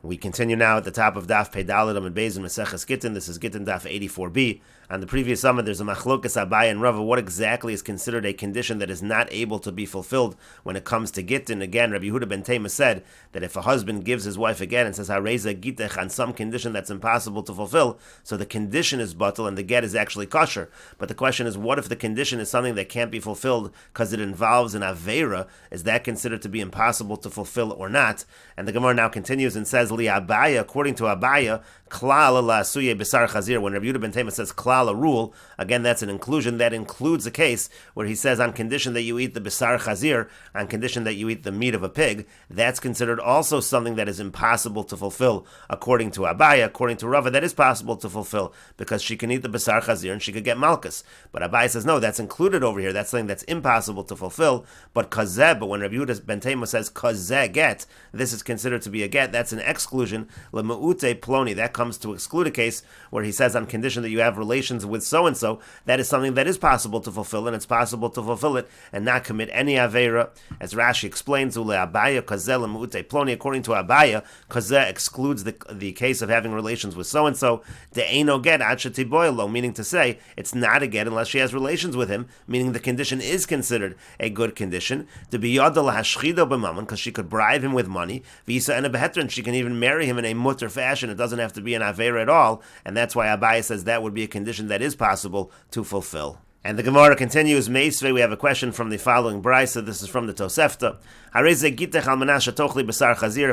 We continue now at the top of Daf Pedalid and Beis in Meseches Gitin. This is Gittin Daf 84b. On the previous summit, there's a machlokas Abaye and Rava. What exactly is considered a condition that is not able to be fulfilled when it comes to Gitin? Again, Rabbi Yehuda ben Tema said that if a husband gives his wife again and says Hareza Gitech on some condition that's impossible to fulfill, so the condition is batal and the get is actually kosher. But the question is, what if the condition is something that can't be fulfilled because it involves an aveira? Is that considered to be impossible to fulfill or not? And the Gemara now continues and says, Li Abaye, according to Abaye, klal la suye besar chazir. When Rabbi Yehuda ben Tema says klal, a rule, again that's an inclusion. That includes a case where he says on condition that you eat the besar chazir, on condition that you eat the meat of a pig, that's considered also something that is impossible to fulfill. According to Abaye, according to Rava, that is possible to fulfill because she can eat the besar chazir and she could get malchus. But Abaye says no, that's included over here. That's something that's impossible to fulfill. But kazeh, but when Rabbi Yehuda ben Tema says kazeh get, this is considered to be a get. That's an exclusion. Lemuute ploni, that comes to exclude a case where he says on condition that you have relations with so-and-so, that is something that is possible to fulfill, and it's possible to fulfill it and not commit any aveira. As Rashi explains, Ule Abaya kazeh lemuute ploni, according to Abaya, kazeh excludes the case of having relations with so-and-so, de'eno get ad shetiboyelo, meaning to say, it's not a get unless she has relations with him, meaning the condition is considered a good condition, to be yada lahashchido b'mammon, because she could bribe him with money, visa and a behetrin, she can even marry him in a mutter fashion, it doesn't have to be an aveira at all, and that's why Abaye says that would be a condition that is possible to fulfill. And the Gemara continues, Meisvei, we have a question from the following brisa. This is from the Tosefta. If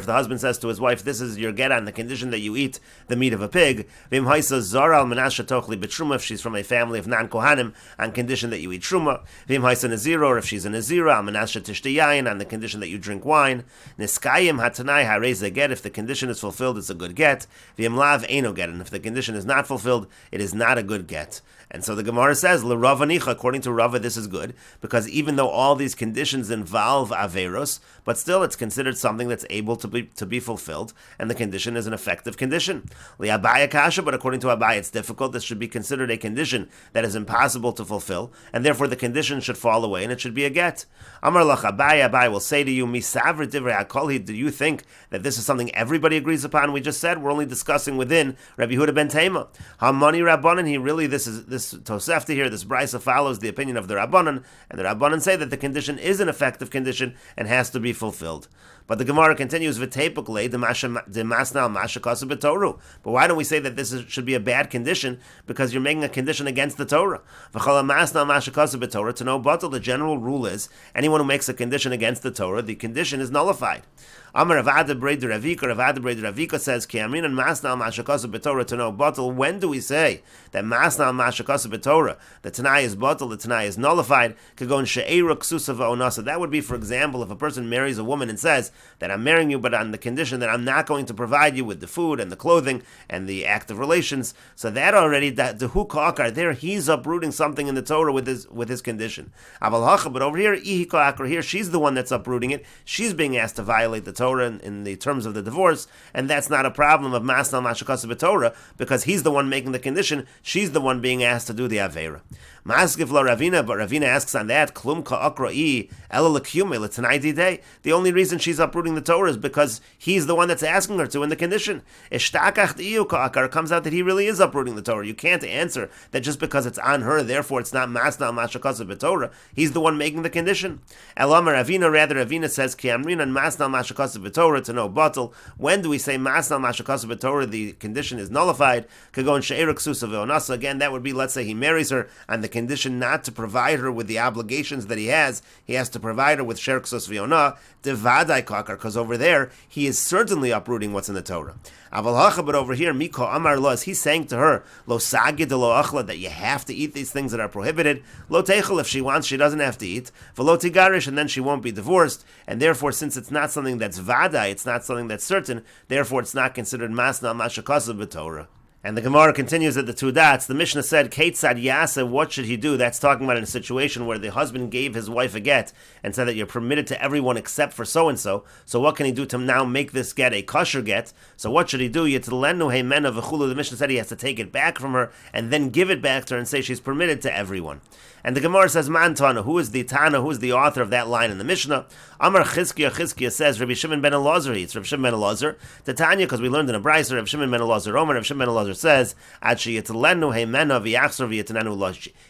the husband says to his wife, this is your get on the condition that you eat the meat of a pig, if she's from a family of non-Kohanim, on condition that you eat truma, or if she's a Nazira, on the condition that you drink wine, if the condition is fulfilled, it's a good get, and if the condition is not fulfilled, it is not a good get. And so the Gemara says, according to Rava, this is good, because even though all these conditions involve averos, but still it's considered something that's able to be fulfilled, and the condition is an effective condition. Li'Abaye kasha, but according to Abaye, it's difficult. This should be considered a condition that is impossible to fulfill, and therefore the condition should fall away, and it should be a get. Amar lach Abaye will say to you, Misavr divrei hakolhi, do you think that this is something everybody agrees upon? We just said we're only discussing within Rabbi Yehuda ben Tema. Hamani Rabbanan, this Tosefta here, this brisa follows the opinion of the Rabbanan, and the Rabbanan say that the condition is an effective condition and has to be fulfilled. But the Gemara continues, but why don't we say that this should be a bad condition? Because you're making a condition against the Torah. To know batal, the general rule is, anyone who makes a condition against the Torah, the condition is nullified. Amar Ravada Breda Ravika says, Ki Amrinan Masnal Mashakasa B'Torah to know batal. When do we say that Masnal Mashakasa B'Torah, the Tanai is batal, the Tanai is nullified? Kagon She'era Ksusa V'Onasa. That would be, for example, if a person marries a woman and says that I'm marrying you, but on the condition that I'm not going to provide you with the food and the clothing and the act of relations. So that already, the Hukakar there, he's uprooting something in the Torah with his condition. Aval Hacha, but over here, Ihikakar, here she's the one that's uprooting it. She's being asked to violate the Torah in the terms of the divorce, and that's not a problem of Masnal Mashakasa B'Torah, because he's the one making the condition, she's the one being asked to do the Aveira. Maskiv la Ravina, but Ravina asks on that, Klum ka'akra'i ela l'kiyume l'tanai didei. The only reason she's uprooting the Torah is because he's the one that's asking her to in the condition. Ishtakach diyu ka'akar, it comes out that he really is uprooting the Torah. You can't answer that just because it's on her, therefore it's not Masnal Mashakasa B'Torah. He's the one making the condition. Elamar Ravina, rather Ravina says, Ki amrinan Masnal Mashakasa B'Torah to know batal. When do we say Masnal Mashakasa B'Torah, the condition is nullified? Kagon she'era ksusa ve'onasa. Again, that would be, let's say he marries her on the condition not to provide her with the obligations that he has to provide her with Sher Ksos V'Yonah, Devadai Kakar, because over there, he is certainly uprooting what's in the Torah. Aval Hacha, but over here, Miko Amar Lo, is he saying to her, Lo Sagid de Lo Achla, that you have to eat these things that are prohibited, Lo Teichel, if she wants, she doesn't have to eat, V'Lo Tigarish, and then she won't be divorced, and therefore, since it's not something that's Vadai, it's not something that's certain, therefore it's not considered Masnal Mashakasa B'Torah. And the Gemara continues at the two dots. The Mishnah said, Keitzad Yasa, what should he do? That's talking about in a situation where the husband gave his wife a get and said that you're permitted to everyone except for so-and-so. So what can he do to now make this get a kosher get? So what should he do? Yitlenu heimena v'chulu. The Mishnah said he has to take it back from her and then give it back to her and say she's permitted to everyone. And the Gemara says, Man Tana, who is the Tana, who is the author of that line in the Mishnah? Amar Chizkiya says, Rabbi Shimon ben Elazar, it's Rabbi Shimon ben Elazar. The Tanya, because we learned in a Brisa, Rabbi Shimon ben Elazar, Rabbi Shimon ben Elazar says,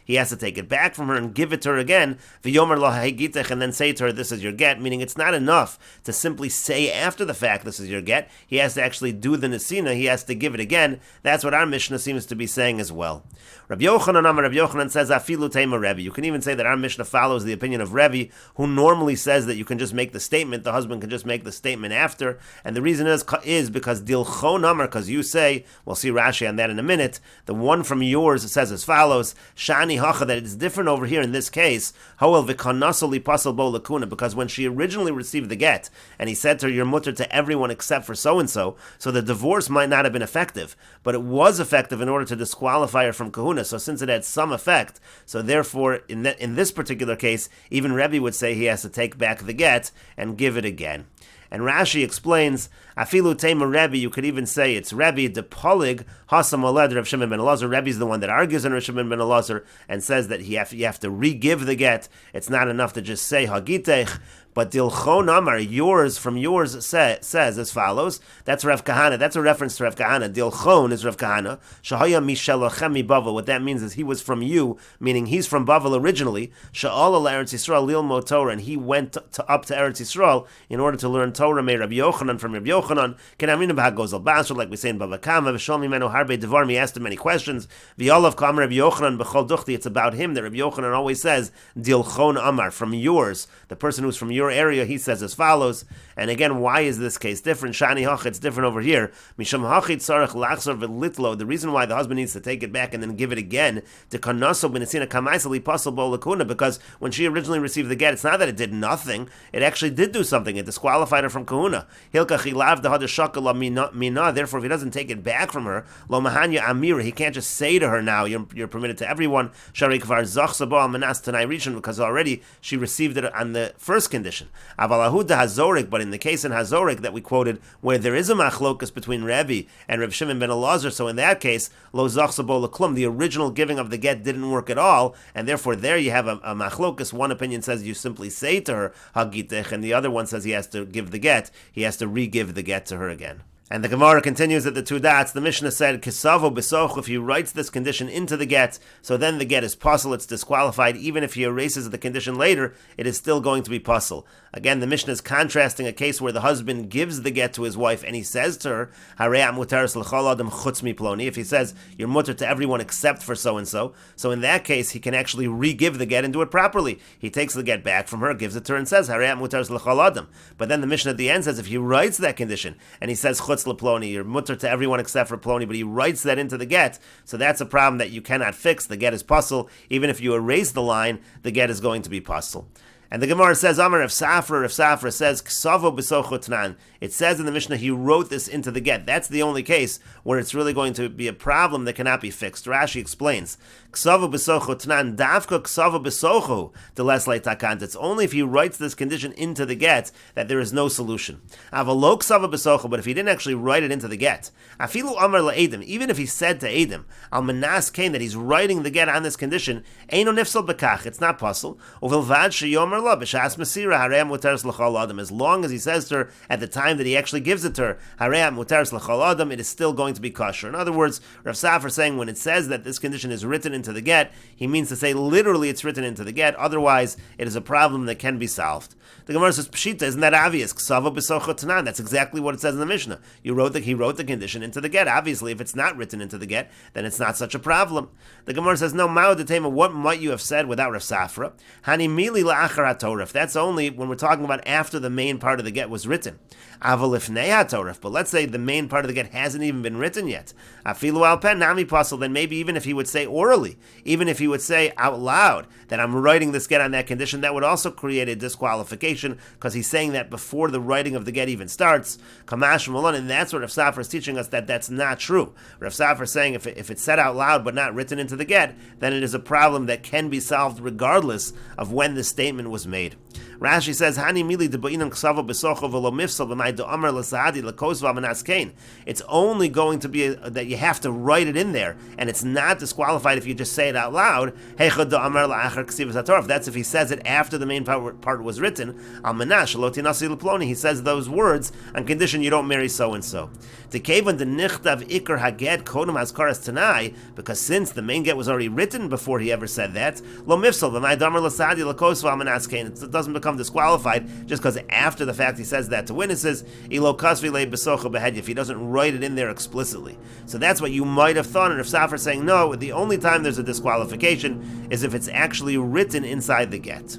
he has to take it back from her and give it to her again, and then say to her, this is your get, meaning it's not enough to simply say after the fact, this is your get. He has to actually do the nesina, he has to give it again. That's what our Mishnah seems to be saying as well. Rabbi Yochanan says, Afilu Tema Rebbe. You can even say that our Mishnah follows the opinion of Rebbe, who normally says that you can just make the statement, the husband can just make the statement after, and the reason is because Dilchon Amar, because you say, we'll see Rashi on that in a minute, the one from yours says as follows, Shani Hacha, that it's different over here in this case, Hoel V'kanasoli Pasal Bo Lakuna, because when she originally received the get, and he said to her, you're mutter to everyone except for so-and-so, so the divorce might not have been effective, but it was effective in order to disqualify her from kahuna. So since it had some effect, so therefore in this particular case, even Rebbe would say he has to take back the get and give it again. And Rashi explains, Afilu Tema Rebbe, you could even say it's Rebbe, de Polig, Hasam Oled, Rav Shimon ben Elazar. Rebbe is the one that argues on Rav Shimon ben Elazar and says that you have to re-give the get. It's not enough to just say Hagitech. But Dilchon Amar, yours from yours says as follows. That's Rav Kahana. That's a reference to Rav Kahana. Dilchon is Rav Kahana. Shahaya Mishalachem mi Bavel. What that means is he was from you, meaning he's from Bavel originally. Sha'al al Eretz Yisrael lilmo Torah, and he went up to Eretz Yisrael in order to learn Torah. May Rabbi Yochanan from Rabbi Yochanan. Kenamina b'Hagos al Basra, like we say in Bava Kama. V'Shol mimenu harbe devarim. He asked him many questions. V'Yolav Kam Rabbi Yochanan b'Chol Duchti. It's about him that Rabbi Yochanan always says Dilchon Amar, from yours, the person who's from your area. He says as follows, and again, why is this case different? Shani Hach, it's different over here. Misham Hachit Sarach Lachsar V'Litlo. The reason why the husband needs to take it back and then give it again to Kanaso B'Nesina Kamaisali Pasal Bo Lakuna, because when she originally received the get, it's not that it did nothing; it actually did do something. It disqualified her from kahuna. Hilka Chilav Dehad Shakala Mina. Therefore, if he doesn't take it back from her, Lo Mahanya Amira, he can't just say to her now, "You're permitted to everyone." Sharik Var Zachsabo Al Manas Tanai Rishon, because already she received it on the first condition. Avalahuda Hazorik, but in the case in Hazorik that we quoted, where there is a machlokus between Rebbe and Reb Shimon ben Elazar, so in that case, Lo Zachsabo L'Klum, the original giving of the get didn't work at all, and therefore there you have a machlokus. One opinion says you simply say to her Hagitech, and the other one says he has to give the get, he has to re-give the get to her again. And the Gemara continues at the two dots. The Mishnah said, Kisavo Besoch, if he writes this condition into the get, so then the get is puzzle, it's disqualified. Even if he erases the condition later, it is still going to be puzzle. Again, the Mishnah is contrasting a case where the husband gives the get to his wife and he says to her, Hareat mutaris l'chol adam chutz mi ploni. If he says, you're mutter to everyone except for so-and-so, so in that case, he can actually re-give the get and do it properly. He takes the get back from her, gives it to her and says, Hareat mutaris l'chol adam. But then the Mishnah at the end says, if he writes that condition and he says, chutz l'ploni, you're mutter to everyone except for ploni, but he writes that into the get, so that's a problem that you cannot fix. The get is puzzle. Even if you erase the line, the get is going to be puzzle. And the Gemara says, Amar Rav Safra says, Ksavo b'socho tnan. It says in the Mishnah, he wrote this into the get. That's the only case where it's really going to be a problem that cannot be fixed. Rashi explains, Ksavo b'socho tnan, davka ksavo b'socho, the less light takant. It's only if he writes this condition into the get that there is no solution. Avalo ksavo b'socho, but if he didn't actually write it into the get, afilu amar la'edim, even if he said to Edim, al manas kain, that he's writing the get on this condition, eino nifsal b'kach, it's not puzzle, uvilvad sheyomer lo, b'shas mesira, haream mutaris l'chol adam, as long as he says to her at the time that he actually gives it to her, haream mutaris l'chol adam, it is still going to be kosher. In other words, Rav Safra saying when it says that this condition is written into the get, he means to say literally it's written into the get, otherwise it is a problem that can be solved. The Gemara says, Pshita, isn't that obvious? Ksava b'socho tanan, that's exactly what it says in the Mishnah. He wrote the condition into the get. Obviously, if it's not written into the get, then it's not such a problem. The Gemara says, no, Mao Detema, what might you have said without Rav Safra? Hani mili la'achar HaTorah. That's only when we're talking about after the main part of the get was written. Aval Lifnei HaTorah. But let's say the main part of the get hasn't even been written yet. Afilu al pen nami pasal. Then maybe even if he would say orally, even if he would say out loud that I'm writing this get on that condition, that would also create a disqualification because he's saying that before the writing of the get even starts. Kamash Malon, and that's what Rav Safar is teaching us, that that's not true. Rav Safar is saying if it's said out loud but not written into the get, then it is a problem that can be solved regardless of when the statement was made. Rashi says, "Hani mili debainam ksava besocho v'lo mifsal b'may do'amar l'sahadi l'kozva v'nas kain." It's only going to be that you have to write it in there, and it's not disqualified if you just say it out loud. Heicha do'amar la'achar ksivas haTorah. That's if he says it after the main part was written. Al manash lo tinasi l'ploni. He says those words on condition you don't marry so and so. Tekevan de nichtav ikar haget kodem haskaras tanai, because since the main get was already written before he ever said that, lo mifsal b'may do'amar l'sahadi l'kozva v'nas kain. It doesn't become disqualified just because after the fact he says that to witnesses. If he doesn't write it in there explicitly, so that's what you might have thought. And if Safar saying no, the only time there's a disqualification is if it's actually written inside the get.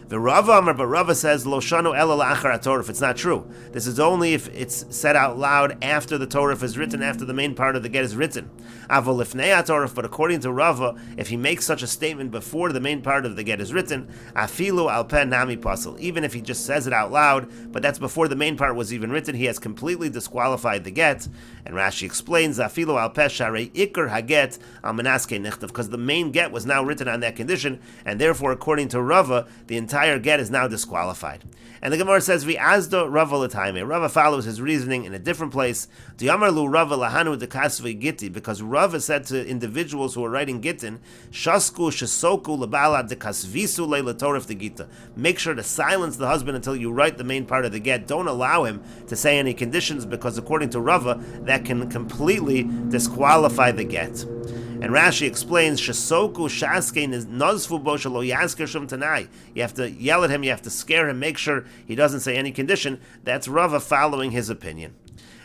The Rava Amar, but Rava says lo shanu ela la'achar haTorah. If it's not true, this is only if it's said out loud after the Torah is written, after the main part of the get is written. Avol lifnei haTorah, but according to Rava, if he makes such a statement before the main part of the get is written, afilu al pen nami pasal. Even if he just says it out loud, but that's before the main part was even written, he has completely disqualified the get. And Rashi explains afilu al peh sharei ikar haget al menaske nichtav, because the main get was now written on that condition, and therefore, according to Rava, the entire get is now disqualified. And the Gemara says, "V'azdo Rava l'taime." Rava follows his reasoning in a different place. Di'amarlu Rava lahanu dekasvei Giti, because Rava said to individuals who are writing Gitin, "Shasku shesoku lebala dekasvisu le'letorif de Gita." Make sure to silence the husband until you write the main part of the get. Don't allow him to say any conditions, because according to Rava, that can completely disqualify the get. And Rashi explains, "Shasoku shaskein is nazfu bo shelo yasker shum tanai." You have to yell at him, you have to scare him, make sure he doesn't say any condition. That's Rava following his opinion.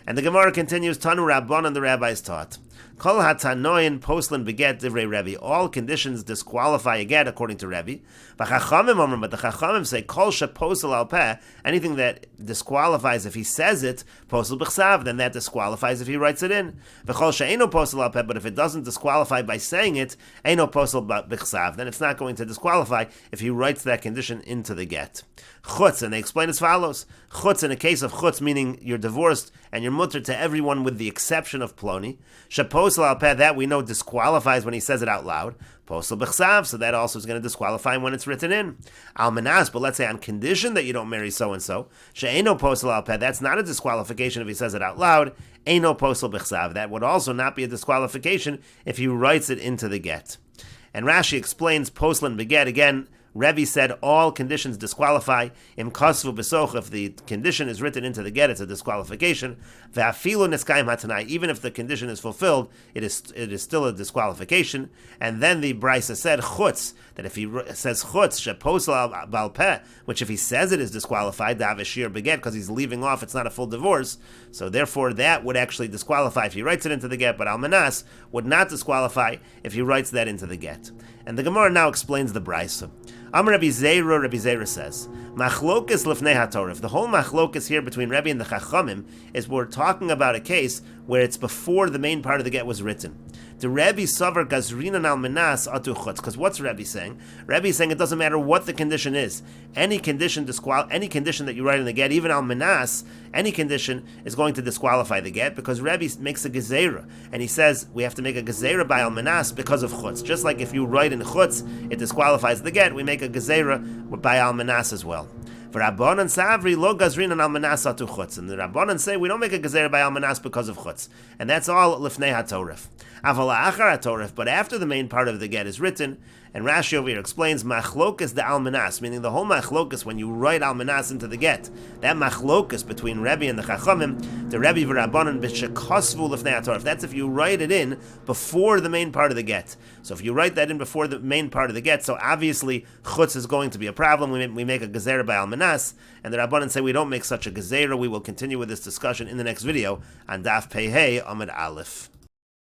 And the Gemara continues, Tanu Rabban, and the rabbis taught, Kol hatanoin poslan beget divrei Rebbe. All conditions disqualify a get according to Rebbe. But the Chachamim say, Kol sheposel al peh, anything that disqualifies if he says it, posel b'chsav, then that disqualifies if he writes it in. V'chol she'eno posel al peh, but if it doesn't disqualify by saying it, eno posel b'chsav, then it's not going to disqualify if he writes that condition into the get. Chutz, and they explain as follows. Chutz, in a case of chutz, meaning you're divorced and you're mutter to everyone with the exception of ploni. Sheposel al peh, that we know disqualifies when he says it out loud. Posel b'chsav, so that also is going to disqualify when it's written in. Al manas, but let's say on condition that you don't marry so-and-so. She'eno posel al peh, that's not a disqualification if he says it out loud. Eino posel b'chsav, that would also not be a disqualification if he writes it into the get. And Rashi explains poslan beget again. Rebbe said all conditions disqualify. Im kasvu besoch, if the condition is written into the get, it's a disqualification. Ve'afilu neskayim hatanai, even if the condition is fulfilled, it is still a disqualification. And then the Brisa said chutz, that if he says chutz sheposel bal peh, which if he says it is disqualified, davashir beget, because he's leaving off, it's not a full divorce. So therefore, that would actually disqualify if he writes it into the get. But al manas would not disqualify if he writes that into the get. And the Gemara now explains the Brisa. Amar Rabbi Zera says, Machlokas lifnei haTorah. The whole machlokas here between Rebbe and the Chachamim is we're talking about a case where it's before the main part of the get was written. The Rebbe savar gazrinan al menas atu chutz. Because what's Rebbe saying? Rebbe is saying it doesn't matter what the condition is. Any condition that you write in the get, even al menas, any condition is going to disqualify the get, because Rebbe makes a gezerah, and he says we have to make a gezerah by al menas because of chutz. Just like if you write in chutz, it disqualifies the get, we make a gezerah by al menas as well. Rabbanan Savri lo gazrinan al manas atu chutz, and the Rabbanan say we don't make a gezerah by al manas because of chutz, and that's all lifnei haTorah. Aval achar haTorah, but after the main part of the get is written, and Rashi over here explains machlokas the al manas, meaning the whole machlokas when you write al manas into the get, that machlokas between Rebbe and the Chachamim, the Rebbe v'Rabbanan b'shekosvu lifnei haTorah. That's if you write it in before the main part of the get. So if you write that in before the main part of the get, so obviously chutz is going to be a problem. We make a gezerah by al manas, and the Rabbanan say we don't make such a gezerah. We will continue with this discussion in the next video on Daf Pei Amud Aleph.